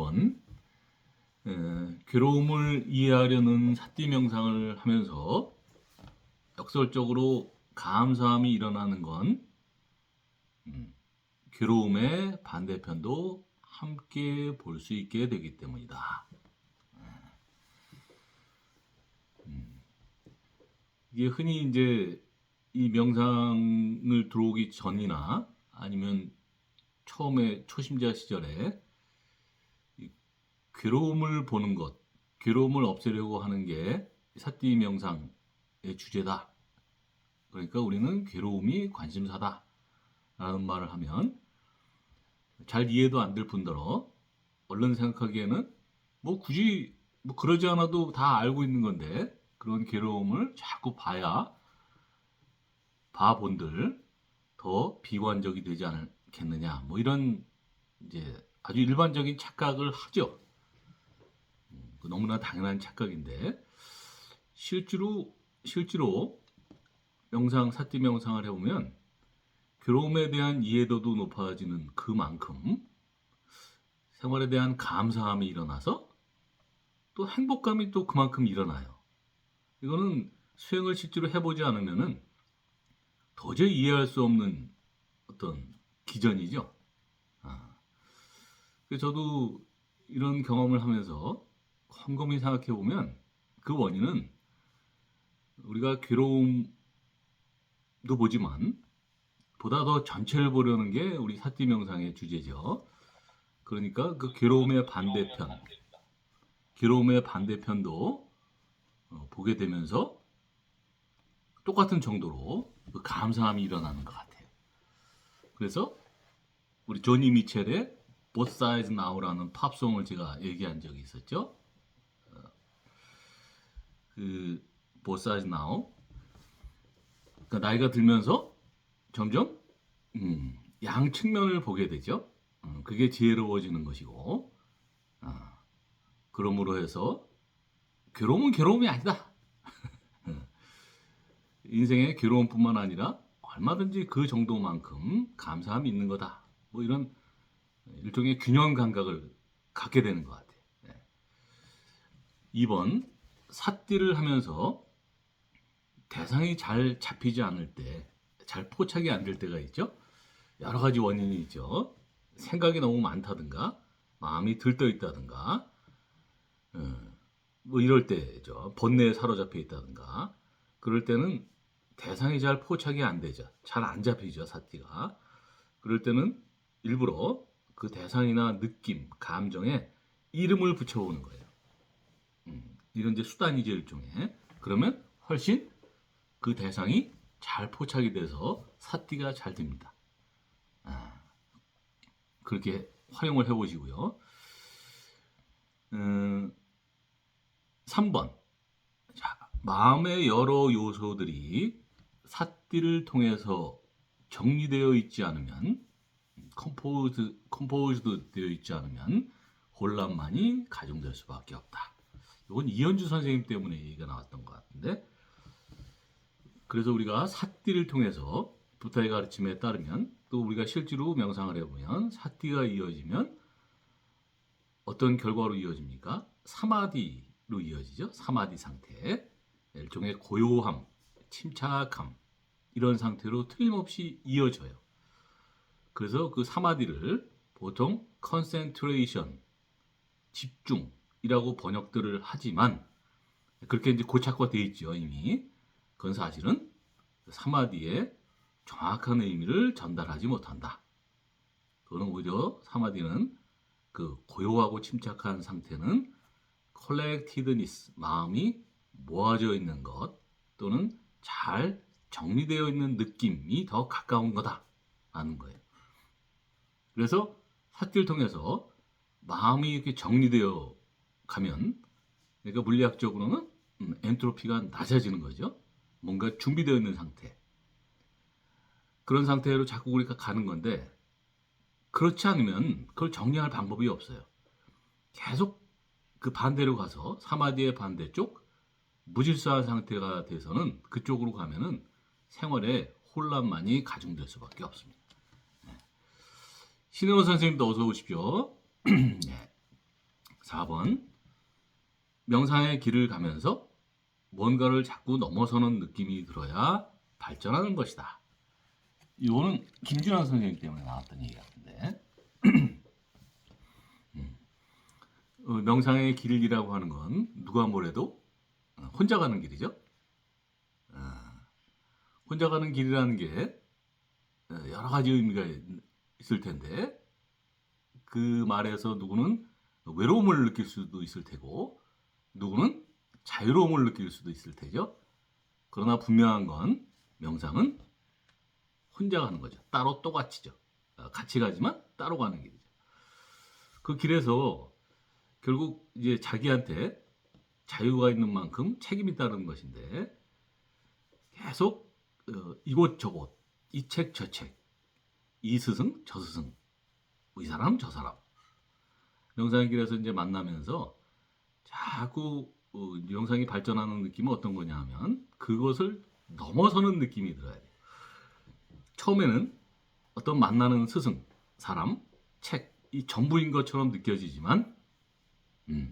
2번 괴로움을 이해하려는 사띠 명상을 하면서 역설적으로 감사함이 일어나는 건 괴로움의 반대편도 함께 볼 수 있게 되기 때문이다. 이게 흔히 이제 이 명상을 들어오기 전이나 아니면 처음에 초심자 시절에 이 괴로움을 보는 것, 괴로움을 없애려고 하는 게 사띠 명상의 주제다. 그러니까 우리는 괴로움이 관심사다 라는 말을 하면 잘 이해도 안 될 뿐더러 얼른 생각하기에는 뭐 굳이 뭐 그러지 않아도 다 알고 있는 건데 그런 괴로움을 자꾸 봐본들 더 비관적이 되지 않겠느냐 뭐 이런 이제 아주 일반적인 착각을 하죠. 너무나 당연한 착각인데 실제로 명상 사띠 명상을 해보면 괴로움에 대한 이해도도 높아지는 그만큼 생활에 대한 감사함이 일어나서 또 행복감이 또 그만큼 일어나요. 이거는 수행을 실제로 해보지 않으면은 도저히 이해할 수 없는 어떤 기전이죠. 그래서 저도 이런 경험을 하면서 곰곰이 생각해 보면 그 원인은 우리가 괴로움도 보지만 보다 더 전체를 보려는 게 우리 사띠 명상의 주제죠. 그러니까 그 괴로움의 반대편도 보게 되면서 똑같은 정도로 그 감사함이 일어나는 것 같아요. 그래서 우리 조니 미첼의 Both Sides Now라는 팝송을 제가 얘기한 적이 있었죠. 그 Both Sides Now. 그러니까 나이가 들면서 점점 양 측면을 보게 되죠. 그게 지혜로워지는 것이고, 그러므로 해서 괴로움은 괴로움이 아니다. 인생의 괴로움뿐만 아니라 얼마든지 그 정도만큼 감사함이 있는 거다. 뭐 이런 일종의 균형 감각을 갖게 되는 것 같아요. 2번 삿띠를 하면서 대상이 잘 잡히지 않을 때, 잘 포착이 안 될 때가 있죠. 여러 가지 원인이 있죠. 생각이 너무 많다든가, 마음이 들떠 있다든가, 뭐 이럴 때죠. 번뇌에 사로잡혀 있다든가, 그럴 때는 대상이 잘 포착이 안 되죠. 잘 안 잡히죠, 삿띠가. 그럴 때는 일부러 그 대상이나 느낌, 감정에 이름을 붙여보는 거예요. 이런 이제 수단이죠, 일종의. 그러면 훨씬 그 대상이 잘 포착이 돼서 삿띠가 잘 됩니다. 그렇게 활용을 해보시고요. 3번. 자, 마음의 여러 요소들이 삿띠를 통해서 정리되어 있지 않으면, 컴포즈드 되어 있지 않으면 혼란만이 가중될 수밖에 없다. 이건 이현주 선생님 때문에 얘기가 나왔던 것 같은데, 그래서 우리가 삿띠를 통해서 부타의 가르침에 따르면 또 우리가 실제로 명상을 해보면 삿띠가 이어지면 어떤 결과로 이어집니까? 사마디로 이어지죠. 사마디 상태. 일종의 고요함, 침착함 이런 상태로 틀림없이 이어져요. 그래서 그 사마디를 보통 concentration, 집중이라고 번역들을 하지만 그렇게 이제 고착화되어 있죠, 이미. 그건 사실은 사마디의 정확한 의미를 전달하지 못한다. 그거는 오히려 사마디는 그 고요하고 침착한 상태는 collectedness, 마음이 모아져 있는 것 또는 잘 정리되어 있는 느낌이 더 가까운 거다라는 거예요. 그래서 삿띠를 통해서 마음이 이렇게 정리되어 가면, 그러니까 물리학적으로는 엔트로피가 낮아지는 거죠. 뭔가 준비되어 있는 상태. 그런 상태로 자꾸 우리가 가는 건데, 그렇지 않으면 그걸 정리할 방법이 없어요. 계속 그 반대로 가서 사마디의 반대쪽, 무질서한 상태가 돼서는 그쪽으로 가면은 생활에 혼란만이 가중될 수밖에 없습니다. 신혜원 선생님도 어서 오십시오. 네. 4번 명상의 길을 가면서 뭔가를 자꾸 넘어서는 느낌이 들어야 발전하는 것이다. 이거는 김준환 선생님 때문에 나왔던 얘기 같은데 명상의 길이라고 하는 건 누가 뭐래도 혼자 가는 길이죠. 혼자 가는 길이라는 게 여러 가지 의미가 있을 텐데 그 말에서 누구는 외로움을 느낄 수도 있을 테고 누구는 자유로움을 느낄 수도 있을 테죠. 그러나 분명한 건 명상은 혼자 가는 거죠. 따로 똑같이죠. 같이 가지만 따로 가는 길이죠. 그 길에서 결국 이제 자기한테 자유가 있는 만큼 책임이 따르는 것인데 계속 이곳저곳 이 책 저 책 이 스승 저 스승 이 사람 저 사람 명상의 길에서 이제 만나면서 자꾸 명상이 발전하는 느낌은 어떤 거냐 하면 그것을 넘어서는 느낌이 들어야 돼요. 처음에는 어떤 만나는 스승, 사람, 책 이 전부인 것처럼 느껴지지만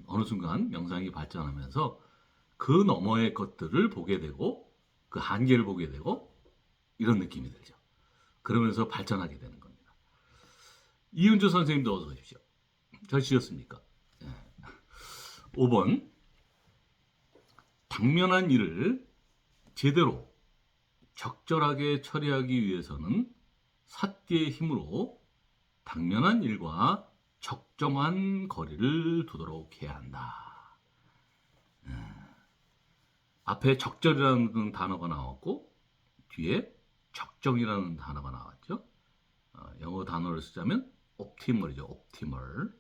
어느 순간 명상이 발전하면서 그 너머의 것들을 보게 되고 그 한계를 보게 되고 이런 느낌이 들죠. 그러면서 발전하게 되는 겁니다. 이은주 선생님도 어서 오십시오. 잘 지셨습니까? 5번 당면한 일을 제대로 적절하게 처리하기 위해서는 삿개의 힘으로 당면한 일과 적정한 거리를 두도록 해야 한다. 앞에 적절이라는 단어가 나왔고 뒤에 적정이라는 단어가 나왔죠. 영어 단어를 쓰자면 옵티멀이죠. 옵티멀.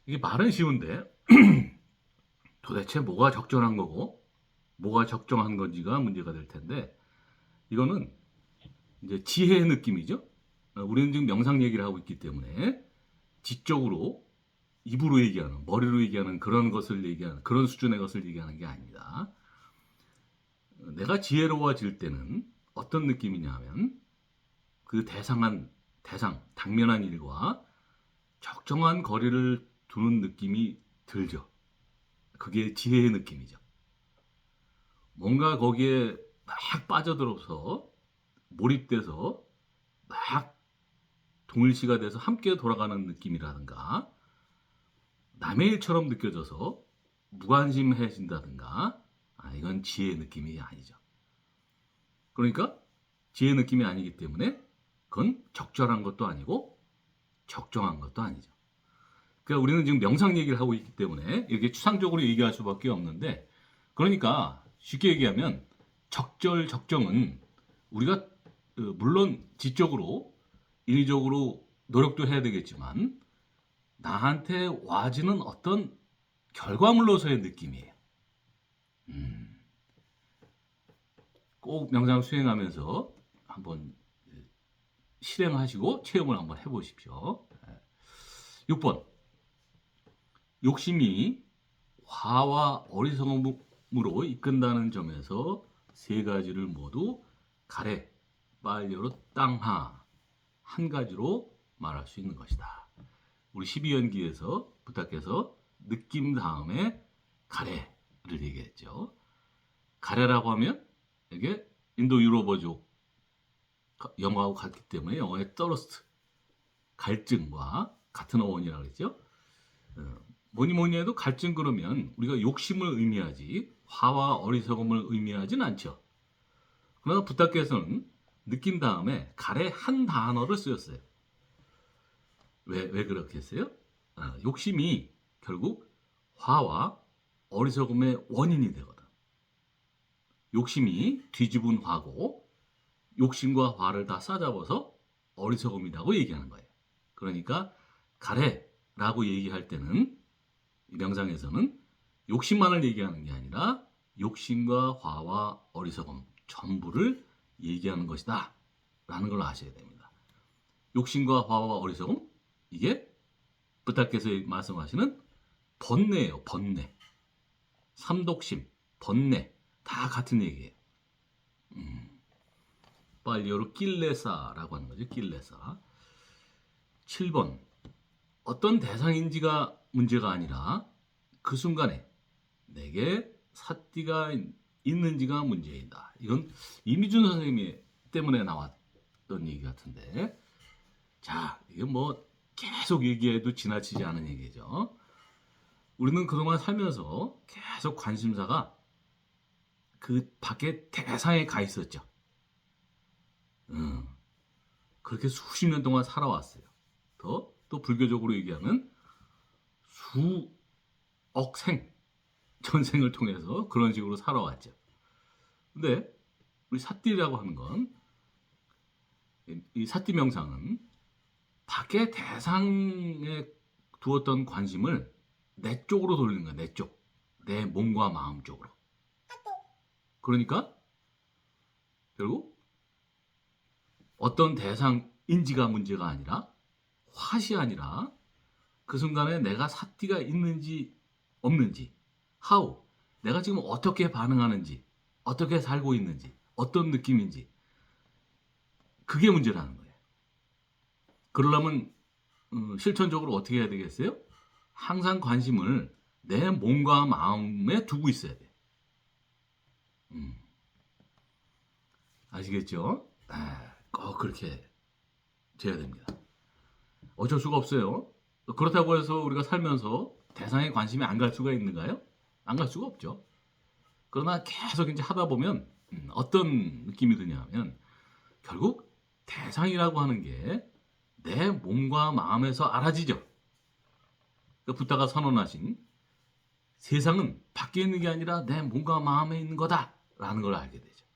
이게 말은 쉬운데 도대체 뭐가 적절한 거고 뭐가 적정한 건지가 문제가 될 텐데 이거는 이제 지혜의 느낌이죠. 우리는 지금 명상 얘기를 하고 있기 때문에 지적으로 입으로 얘기하는 머리로 얘기하는 그런 것을 얘기하는 그런 수준의 것을 얘기하는 게 아닙니다. 내가 지혜로워질 때는 어떤 느낌이냐 하면 그 대상 당면한 일과 적정한 거리를 두는 느낌이 들죠. 그게 지혜의 느낌이죠. 뭔가 거기에 막 빠져들어서 몰입돼서 막 동일시가 돼서 함께 돌아가는 느낌이라든가 남의 일처럼 느껴져서 무관심해진다든가 이건 지혜의 느낌이 아니죠. 그러니까 지혜의 느낌이 아니기 때문에 그건 적절한 것도 아니고 적정한 것도 아니죠. 그러니까 우리는 지금 명상 얘기를 하고 있기 때문에 이렇게 추상적으로 얘기할 수밖에 없는데 그러니까 쉽게 얘기하면 적절은 우리가 물론 지적으로 인위적으로 노력도 해야 되겠지만 나한테 와지는 어떤 결과물로서의 느낌이에요. 꼭 명상 수행하면서 한번 실행하시고 체험을 한번 해보십시오. 6번 욕심이 화와 어리석음으로 이끈다는 점에서 세 가지를 모두 가래, 빨려로 땅하 한 가지로 말할 수 있는 것이다. 우리 12연기에서 부탁해서 느낌 다음에 가래를 얘기했죠. 가래라고 하면 이게 인도 유럽어족 영어하고 같기 때문에 영어의 thirst 갈증과 같은 어원이라고 그랬죠. 뭐니 해도 갈증 그러면 우리가 욕심을 의미하지 화와 어리석음을 의미하진 않죠. 그러나 부탁께서는 느낀 다음에 가래 한 단어를 쓰였어요. 왜 그렇게 했어요? 욕심이 결국 화와 어리석음의 원인이 되거든. 욕심이 뒤집은 화고 욕심과 화를 다 싸잡아서 어리석음이라고 얘기하는 거예요. 그러니까 가래라고 얘기할 때는 명상에서는 욕심만을 얘기하는 게 아니라 욕심과 화와 어리석음 전부를 얘기하는 것이다 라는 걸 아셔야 됩니다. 욕심과 화와 어리석음 이게 부탁께서 말씀하시는 번뇌예요. 번뇌, 삼독심, 번뇌 다 같은 얘기예요. 빨리어로 낄레사라고 하는 거죠. 낄레사. 7번 어떤 대상인지가 문제가 아니라 그 순간에 내게 삿띠가 있는지가 문제이다. 이건 이미준 선생님이 때문에 나왔던 얘기 같은데, 자, 이건 뭐 계속 얘기해도 지나치지 않은 얘기죠. 우리는 그동안 살면서 계속 관심사가 그 밖에 대상에 가 있었죠. 그렇게 수십 년 동안 살아왔어요. 또 불교적으로 얘기하면 수억 생, 전생을 통해서 그런 식으로 살아왔죠. 근데 우리 삿띠라고 하는 건, 이 삿띠 명상은 밖에 대상에 두었던 관심을 내 쪽으로 돌리는 거야. 내 쪽. 내 몸과 마음 쪽으로. 그러니까 결국 어떤 대상인지가 문제가 아니라, 화시 아니라 그 순간에 내가 삿띠가 있는지 없는지, how, 내가 지금 어떻게 반응하는지, 어떻게 살고 있는지, 어떤 느낌인지, 그게 문제라는 거예요. 그러려면 실천적으로 어떻게 해야 되겠어요? 항상 관심을 내 몸과 마음에 두고 있어야 돼. 아시겠죠? 꼭 그렇게 돼야 됩니다. 어쩔 수가 없어요. 그렇다고 해서 우리가 살면서 대상에 관심이 안 갈 수가 있는가요? 안 갈 수가 없죠. 그러나 계속 이제 하다 보면 어떤 느낌이 드냐면, 결국 대상이라고 하는 게 내 몸과 마음에서 알아지죠. 그러니까 부다가 선언하신 세상은 밖에 있는 게 아니라 내 몸과 마음에 있는 거다라는 걸 알게 되죠.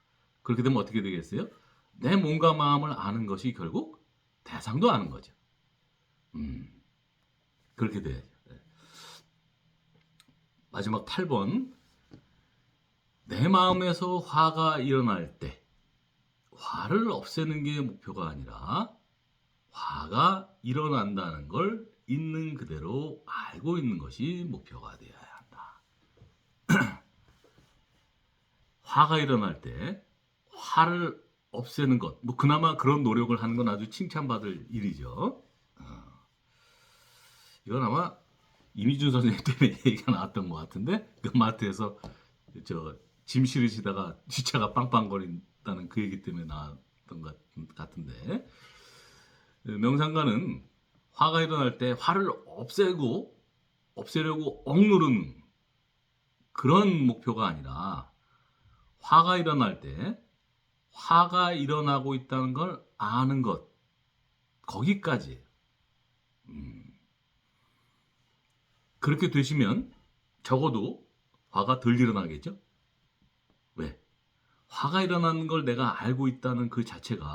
그렇게 되면 어떻게 되겠어요? 내 몸과 마음을 아는 것이 결국 대상도 아는 거죠. 그렇게 돼야죠. 마지막 8번. 내 마음에서 화가 일어날 때 화를 없애는 게 목표가 아니라 화가 일어난다는 걸 있는 그대로 알고 있는 것이 목표가 되어야 한다. 화가 일어날 때 화를 없애는 것, 뭐 그나마 그런 노력을 하는 건 아주 칭찬받을 일이죠. 이건 아마 이미준 선생님 때문에 얘기가 나왔던 것 같은데, 그 마트에서 짐 실으시다가 뒷차가 빵빵거린다는 그 얘기 때문에 나왔던 것 같은데, 명상가는 화가 일어날 때 화를 없애려고 억누르는 그런 목표가 아니라, 화가 일어날 때 화가 일어나고 있다는 걸 아는 것, 거기까지. 그렇게 되시면 적어도 화가 덜 일어나겠죠? 왜? 화가 일어나는 걸 내가 알고 있다는 그 자체가